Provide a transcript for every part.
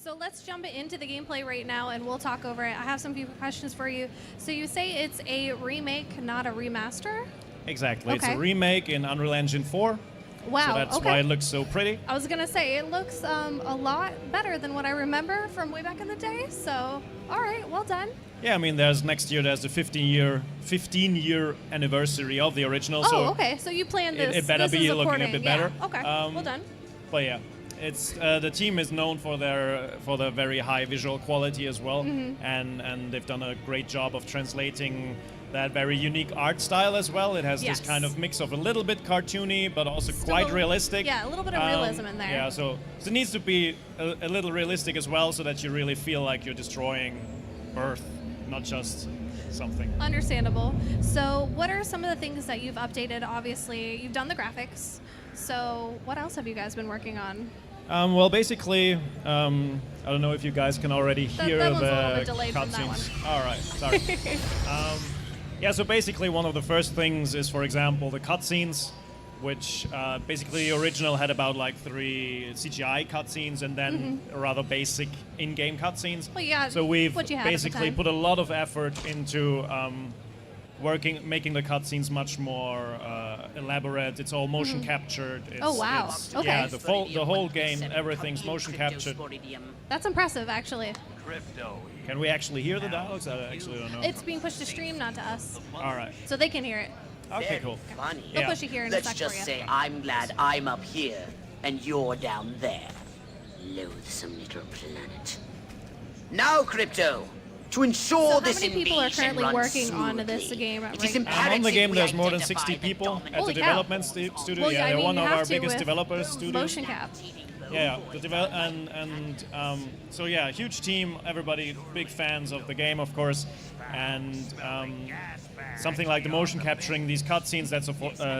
So let's jump into the gameplay right now, and we'll talk over it. I have some few questions for you. So you say it's a remake, not a remaster? Exactly. Okay. It's a remake in Unreal Engine 4. Wow. So that's why it looks so pretty. I was gonna say it looks a lot better than what I remember from way back in the day. So, all right, well done. Yeah, I mean, next year there's the 15-year anniversary of the original. Oh, so okay. So you planned this. It better this be is looking a according, bit yeah. better. Okay, well done. But yeah, it's the team is known for their very high visual quality as well, and they've done a great job of translating that very unique art style as well. It has this kind of mix of a little bit cartoony, but also quite realistic. Yeah, a little bit of realism in there. Yeah, so it needs to be a little realistic as well, so that you really feel like you're destroying Earth, not just something. Understandable. So what are some of the things that you've updated? Obviously, you've done the graphics. So what else have you guys been working on? Well, basically, I don't know if you guys can already hear that one's a the little bit delayed from that cutscenes. All right, sorry. Yeah, so basically one of the first things is, for example, the cutscenes, which basically the original had about like 3 CGI cutscenes and then rather basic in-game cutscenes. Well, yeah, so we've what you had at the basically time. put a lot of effort into making the cutscenes much more elaborate. It's all motion captured. It's, Oh, wow. Okay. Yeah, the whole game, everything's motion captured. That's impressive, actually. Can we actually hear the dialogues? I actually don't know. It's being pushed to stream, not to us. All right. So they can hear it. Okay, cool. Funny. They'll Yeah. push it here in a Let's sec just for you. say I'm glad I'm up here and you're down there. Loathsome little planet. Now, Crypto, to ensure So how this many people are invasion currently runs working on this smoothly, game it is right now? imperative On the game, we there's more than identify 60 the people at dominant the Holy cow. development studio. Well, yeah, I they're mean, one you of have our to biggest with developers studios. Motion cap. Yeah, so yeah, huge team. Everybody big fans of the game, of course, and something like the motion capturing these cutscenes that's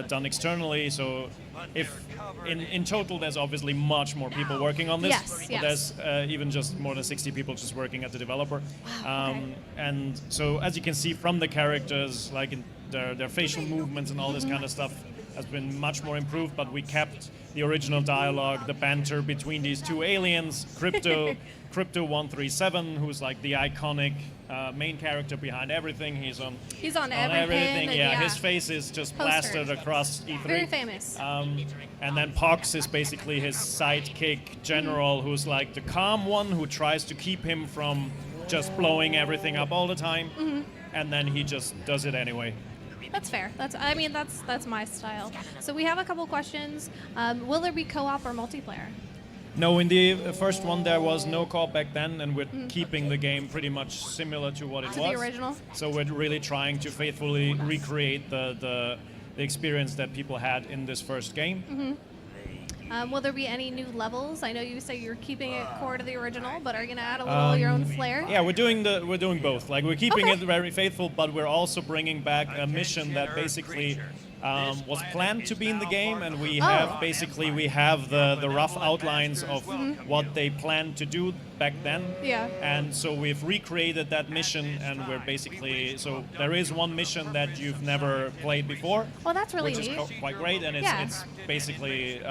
done externally. So if in total, there's obviously much more people working on this. Yes, but yes. there's even just more than 60 people just working at the developer. okay. And so as you can see from the characters, like in their facial movements and all this kind of stuff has been much more improved, but we kept the original dialogue, the banter between these two aliens, Crypto 137, who's like the iconic main character behind everything. He's on everything. Yeah, his face is just Poster. plastered across E3. Very famous. And then Pox is basically his sidekick general, who's like the calm one who tries to keep him from just blowing everything up all the time. And then he just does it anyway. That's fair. That's my style. So we have a couple questions. Will there be co-op or multiplayer? No, in the first one there was no co-op back then, and we're keeping the game pretty much similar to what it To was. the original? So we're really trying to faithfully recreate the experience that people had in this first game. Will there be any new levels? I know you say you're keeping it core to the original, but are you going to add a little of your own flair? Yeah, we're doing both. Like we're keeping Okay. it very faithful, but we're also bringing back a mission that basically was planned to be in the game, and we have the rough outlines of what they planned to do back then. Yeah. And so we've recreated that mission, and we're basically there is one mission that you've never played before. Well, that's really which neat. is quite great, and it's basically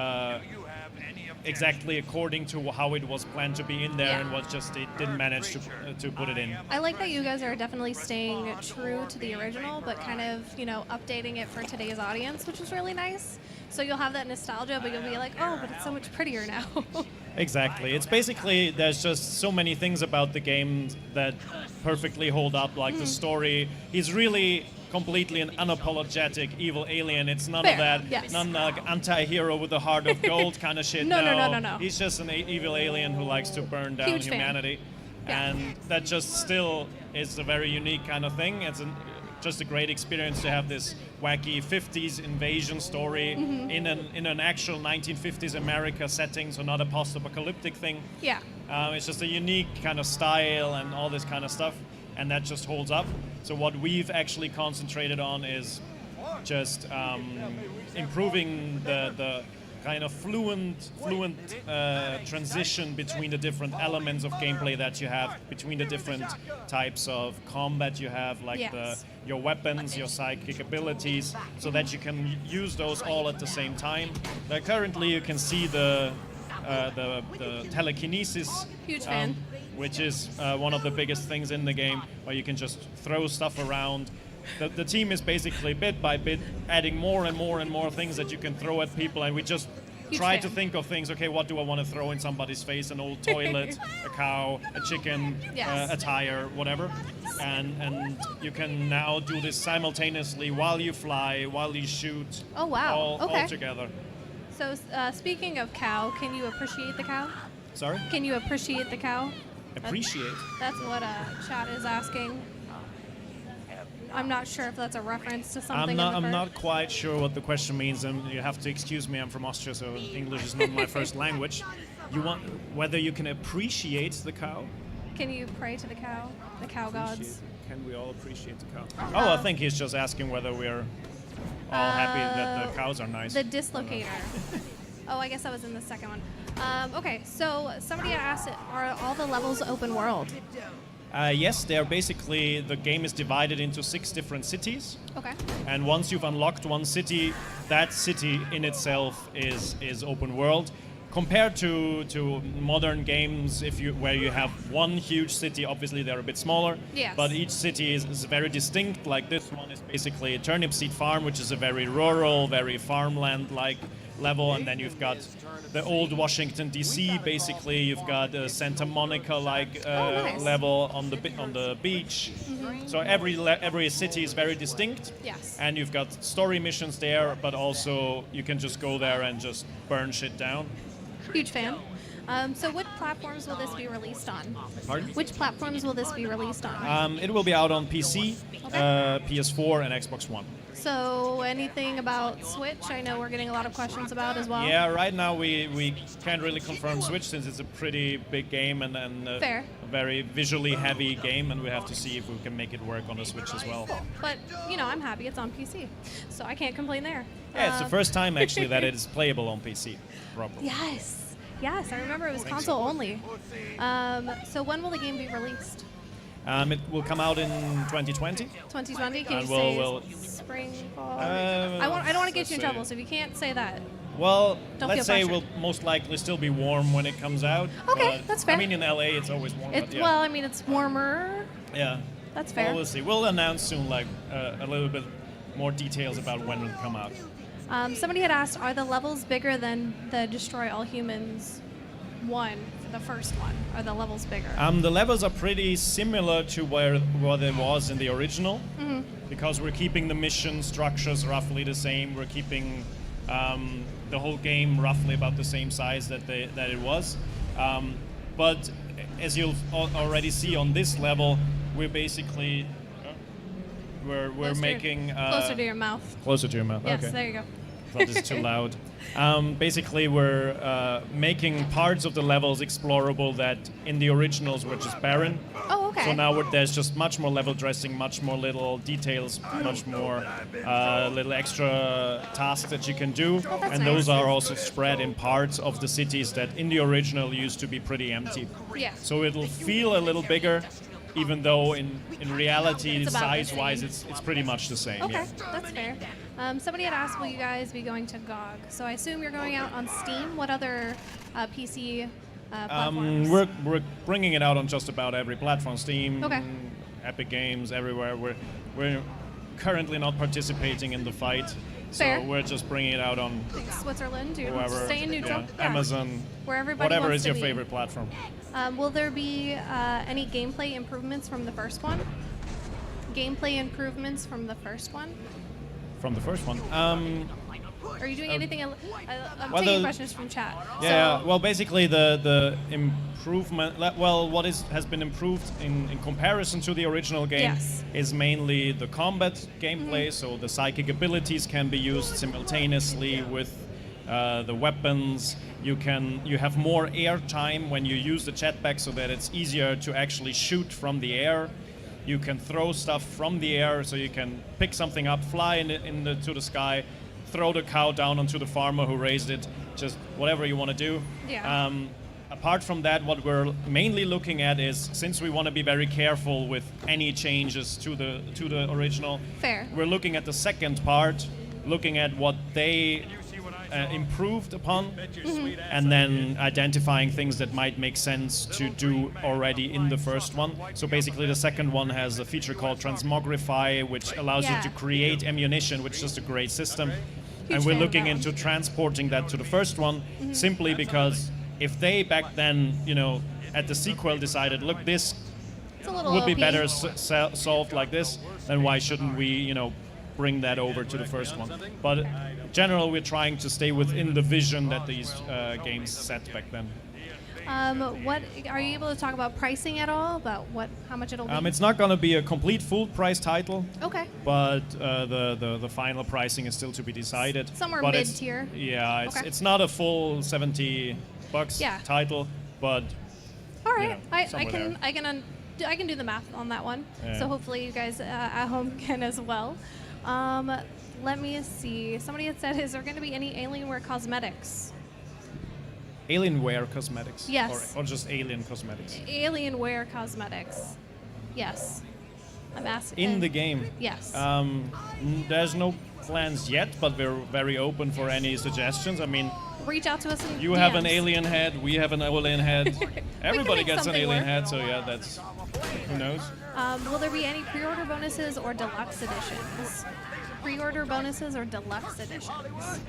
exactly according to how it was planned to be in there, Yeah. and was just it didn't manage to put it in. I like that you guys are definitely staying true to the original, but kind of, updating it for today's audience, which is really nice. So you'll have that nostalgia, but you'll be like, oh, but it's so much prettier now. Exactly. It's basically, there's just so many things about the game that perfectly hold up, like the story. He's really completely an unapologetic evil alien. It's none Fair, of that, yes. none like anti-hero with a heart of gold kind of shit. No. He's just an evil alien who likes to burn down Huge fan. humanity. Yeah. And that just still is a very unique kind of thing. It's just a great experience to have this wacky 50s invasion story in an actual 1950s America setting, so not a post-apocalyptic thing. Yeah. It's just a unique kind of style and all this kind of stuff, and that just holds up. So what we've actually concentrated on is just improving the kind of fluent transition between the different elements of gameplay that you have, between the different types of combat you have, like Yes. your weapons, your psychic abilities, so that you can use those all at the same time. Currently, you can see the the telekinesis. Huge fan. Which is one of the biggest things in the game, where you can just throw stuff around. The team is basically bit by bit adding more and more and more things that you can throw at people, and we just Huge try fan. to think of things. Okay, what do I want to throw in somebody's face? An old toilet, a cow, a chicken, Yes. a tire, whatever. And you can now do this simultaneously while you fly, while you shoot. Oh, wow. All Okay. together. So speaking of cow, can you appreciate the cow? Sorry? Can you appreciate the cow? Appreciate. That's what chat is asking. I'm not sure if that's a reference to something. I'm not quite sure what the question means, and you have to excuse me. I'm from Austria, so English is not my first language. You want whether you can appreciate the cow? Can you pray to the cow gods? Can we all appreciate the cow? Oh, I think he's just asking whether we're all happy that the cows are nice. The dislocator. Oh, I guess that was in the second one. Okay, so somebody asked, are all the levels open world? Yes, they're basically, the game is divided into 6 different cities. Okay. And once you've unlocked one city, that city in itself is open world. Compared to modern games, where you have one huge city, obviously they're a bit smaller. Yes. But each city is very distinct. Like this one is basically a turnip seed farm, which is a very rural, very farmland-like level, and then you've got the old Washington D.C. Basically, you've got a Santa Monica-like nice. level on the beach. Mm-hmm. So every city is very distinct. Yes. And you've got story missions there, but also you can just go there and just burn shit down. Huge fan. So what platforms will this be released on? Pardon? Which platforms will this be released on? It will be out on PC, Okay. PS4, and Xbox One. So anything about Switch? I know we're getting a lot of questions about as well. Yeah, right now we can't really confirm Switch since it's a pretty big game and Fair. a very visually heavy game, and we have to see if we can make it work on the Switch as well. But, I'm happy it's on PC, so I can't complain there. Yeah, it's the first time actually that it is playable on PC. Probably. Yes, I remember it was console only. So when will the game be released? It will come out in 2020. 2020? Can you And say we'll- spring, fall? I don't want to get you in trouble, so if you can't say that. Well, Don't let's feel say it pressured. will most likely still be warm when it comes out. Okay, but, that's fair. I mean, in LA it's always warm. It's but yeah. Well, I mean, it's warmer. Yeah. That's fair. Well, we'll see. We'll announce soon, a little bit more details about when it'll come out. Somebody had asked, are the levels bigger than the Destroy All Humans one, the first one? Are the levels bigger? The levels are pretty similar to what it was in the original, because we're keeping the mission structures roughly the same. We're keeping the whole game roughly about the same size that it was. But as you'll already see on this level, we're basically we're Closer- making closer to your mouth. closer to your mouth. Yes, Okay. there you go. Thought this is too loud. Basically, we're making parts of the levels explorable that in the originals were just barren. Oh, okay. So now there's just much more level dressing, much more little details, much more little extra tasks that you can do. Oh, that's and nice. those are also spread in parts of the cities that in the original used to be pretty empty. Yeah. So it'll feel a little bigger, even though in reality, It's about the size-wise, same. it's pretty much the same. Okay, Yeah. that's fair. Somebody had asked, will you guys be going to GOG? So I assume you're going out on Steam. What other PC platforms? We're bringing it out on just about every platform, Steam, Okay. Epic Games, everywhere. We're currently not participating in the fight, Fair. so we're just bringing it out on Switzerland, you whoever, stay in neutral. yeah, Amazon, Where everybody whatever wants is to your be. favorite platform. Will there be any gameplay improvements from the first one? Gameplay improvements from the first one? From the first one. Are you doing anything? I'm well, taking the- questions from chat. Yeah, So, well, basically the improvement, what has been improved in comparison to the original game Yes. is mainly the combat gameplay. So the psychic abilities can be used simultaneously with the weapons. You have more air time when you use the jetpack, so that it's easier to actually shoot from the air. You can throw stuff from the air, so you can pick something up, fly to the sky, throw the cow down onto the farmer who raised it, just whatever you want to do. Yeah. Apart from that, what we're mainly looking at is, since we want to be very careful with any changes to the original, Fair. we're looking at the second part, looking at what they improved upon, and then identifying things that might make sense to do already in the first one. So basically the second one has a feature called Transmogrify, which allows you to create ammunition, which is just a great system. And we're looking into transporting that to the first one, simply because if they back then, you know, at the sequel decided, look, this would be better solved like this, then why shouldn't we, you know, bring that over to the first one? But in general, we're trying to stay within the vision that these games set back then. What are you able to talk about pricing at all? About how much it'll be? It's not going to be a complete full price title. Okay. But the final pricing is still to be decided. Somewhere but mid-tier. Yeah, it's not a full $70 title, but all right. You know, I can do the math on that one. Yeah. So hopefully you guys at home can as well. Let me see. Somebody had said, is there going to be any Alienware cosmetics? Alienware cosmetics? Yes. Or just alien cosmetics? Alienware cosmetics. Yes. I'm asking. In the game? Yes. There's no plans yet, but we're very open for any suggestions. I mean, reach out to us in you DMs. have an alien head, we have an alien head. Everybody gets an alien work. head, so yeah, that's, who knows? Will there be any pre-order bonuses or deluxe editions? Pre-order bonuses or deluxe editions?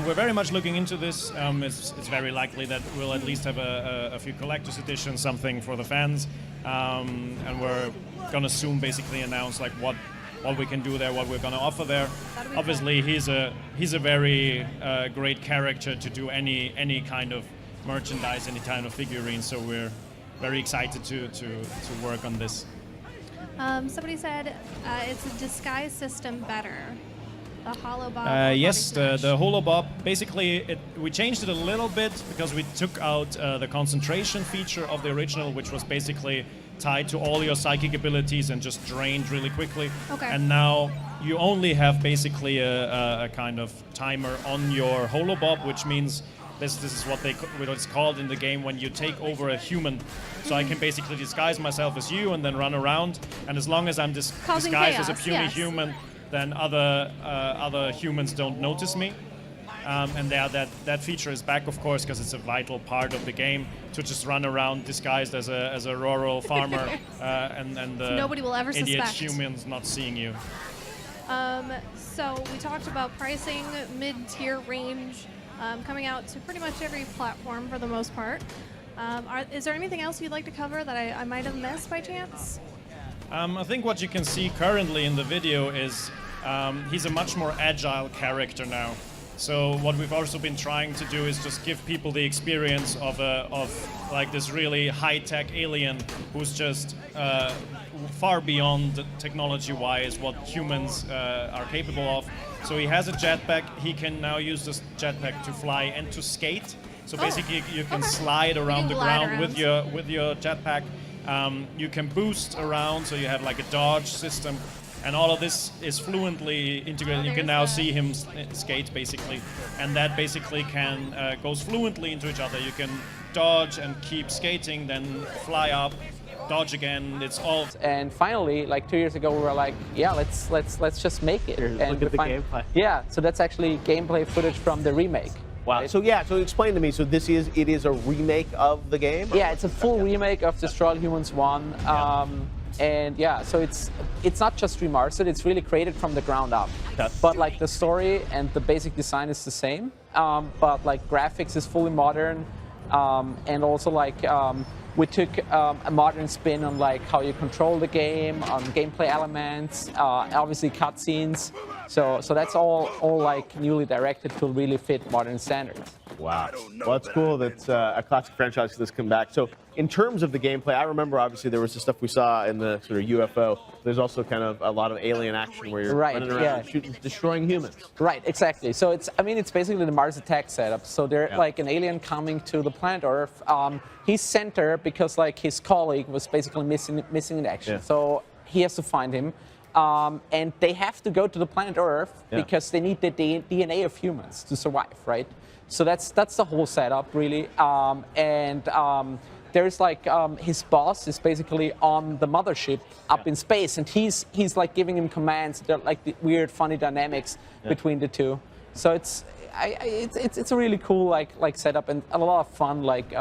We're very much looking into this. It's very likely that we'll at least have a few collector's editions, something for the fans, and we're gonna soon basically announce like what we can do there, what we're gonna offer there. Obviously, he's a very great character to do any kind of merchandise, any kind of figurine. So we're very excited to work on this. Somebody said it's a disguise system better. The holobob. Yes, the holobob. Basically, we changed it a little bit because we took out the concentration feature of the original, which was basically tied to all your psychic abilities and just drained really quickly. Okay. And now you only have basically a kind of timer on your holobob, which means this is what it's called in the game when you take over a human. So I can basically disguise myself as you and then run around, and as long as I'm disguised as a puny human, then other humans don't notice me. And that feature is back, of course, because it's a vital part of the game to just run around disguised as a rural farmer, and nobody will ever idiot suspect. humans not seeing you. So we talked about pricing, mid-tier range, coming out to pretty much every platform for the most part. Is there anything else you'd like to cover that I might have missed by chance? I think what you can see currently in the video is he's a much more agile character now. So what we've also been trying to do is just give people the experience of like this really high-tech alien who's just far beyond technology-wise what humans are capable of. So he has a jetpack. He can now use this jetpack to fly and to skate. So basically, you can slide around the ground with your jetpack. You can boost around, so you have like a dodge system. And all of this is fluently integrated. You can now see him skate, basically. And that basically goes fluently into each other. You can dodge and keep skating, then fly up, dodge again. It's all. And finally, like 2 years ago, we were like, yeah, let's just make it. Look and at the gameplay. Yeah, so that's actually gameplay footage from the remake. Wow. Right? So explain to me. So it is a remake of the game? Yeah, it's a full remake of Destroy All Humans 1. And yeah, so it's not just remastered, it's really created from the ground up. Okay. But like the story and the basic design is the same, but like graphics is fully modern, and also like we took a modern spin on like how you control the game, on gameplay elements, obviously cutscenes. So that's all like newly directed to really fit modern standards. Wow. Well, that's cool. That's a classic franchise that's come back. So in terms of the gameplay, I remember obviously there was the stuff we saw in the sort of UFO. There's also kind of a lot of alien action where you're running around shooting, destroying humans. Right, exactly. So it's basically the Mars Attack setup. So they're like an alien coming to the planet Earth. He's sent there because like his colleague was basically missing in action. Yeah. So he has to find him. And they have to go to the planet Earth because they need the DNA of humans to survive, right? So that's the whole setup, really. There's like his boss is basically on the mothership up in space, and he's like giving him commands. They're like the weird, funny dynamics between the two. So it's a really cool like setup and a lot of fun. Like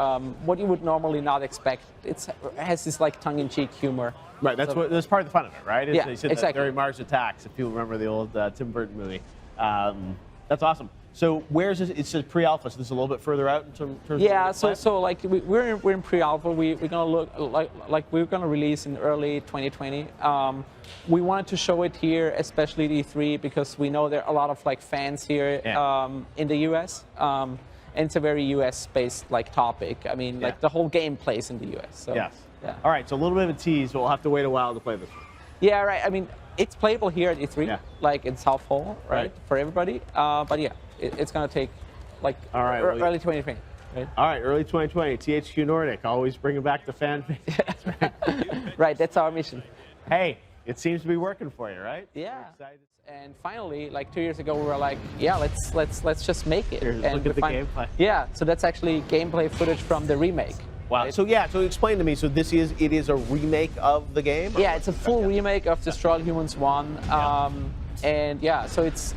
what you would normally not expect. It has this like tongue-in-cheek humor. Right, that's part of the fun of it, right? Yeah, they said exactly. That Mars Attacks, if people remember the old Tim Burton movie. That's awesome. So where's this? It says pre-alpha, so this is a little bit further out in terms of the so like we're in pre-alpha. We're gonna look like we're gonna release in early 2020. We wanted to show it here, especially at E3, because we know there are a lot of like fans here in the US. And it's a very US-based like topic. I mean, like the whole game plays in the US. So, yes. Yeah. All right, so a little bit of a tease, but we'll have to wait a while to play this one. Yeah, right. I mean, it's playable here at E3, like in South Hall, right, for everybody. But yeah, it's gonna take like early 2020. Right? All right, early 2020. THQ Nordic, always bringing back the fan base. Right, that's our mission. Hey, it seems to be working for you, right? Yeah. And finally, like 2 years ago, we were like, yeah, let's just make it. Here's and look at the gameplay. Yeah, so that's actually gameplay footage from the remake. Wow. Right? So so explain to me. So it is a remake of the game? Yeah, it's a full remake of Destroy All Humans 1. And yeah, so it's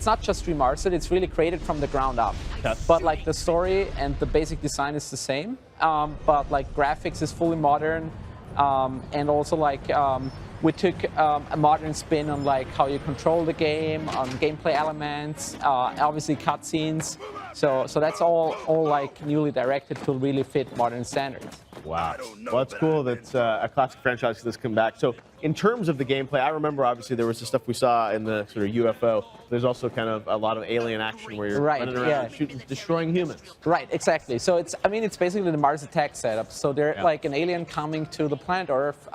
not just remastered, it's really created from the ground up. Yes. But like the story and the basic design is the same, but like graphics is fully modern, and also like we took a modern spin on like how you control the game, on gameplay elements, obviously cutscenes. So that's all like newly directed to really fit modern standards. Wow. Well, that's cool that a classic franchise has come back. So in terms of the gameplay, I remember obviously there was the stuff we saw in the sort of UFO. There's also kind of a lot of alien action where you're running around shooting, destroying humans. Right, exactly. So it's basically the Mars Attack setup. So they're like an alien coming to the planet Earth.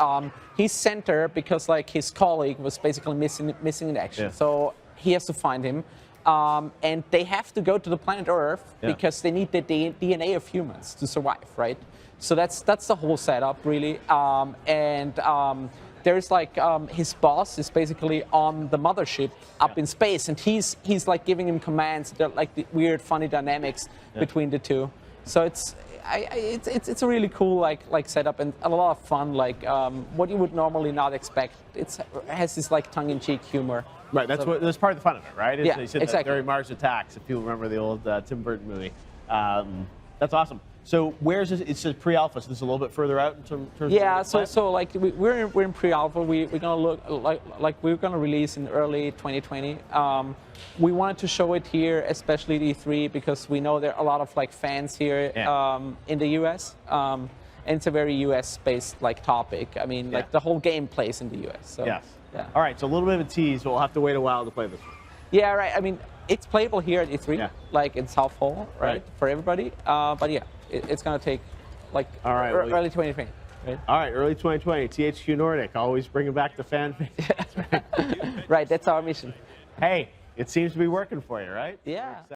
He's sent there because like his colleague was basically missing in action. So he has to find him. And they have to go to the planet Earth because they need the DNA of humans to survive, right? So that's the whole setup, really. There's like his boss is basically on the mothership up in space, and he's like giving him commands. They're like the weird, funny dynamics between the two. So it's a really cool like setup and a lot of fun. Like what you would normally not expect. It has this like tongue-in-cheek humor. Right, that's part of the fun of it, right? Yeah, they said exactly. That Mars Attacks, if people remember the old Tim Burton movie. That's awesome. So where's this? It says pre-alpha, so this is a little bit further out in terms of the so like we're in pre-alpha. We're gonna look like we're gonna release in early 2020. We wanted to show it here, especially at E3, because we know there are a lot of like fans here in the US. And it's a very US-based like topic. I mean, like the whole game plays in the US. So, yes. Yeah. All right, so a little bit of a tease, but we'll have to wait a while to play this one. Yeah, right. I mean, it's playable here at E3, like in South Hall, right, for everybody. But yeah, it's gonna take like early 2020. Right? All right, early 2020. THQ Nordic, always bringing back the fan base. Right, that's our mission. Hey, it seems to be working for you, right? Yeah.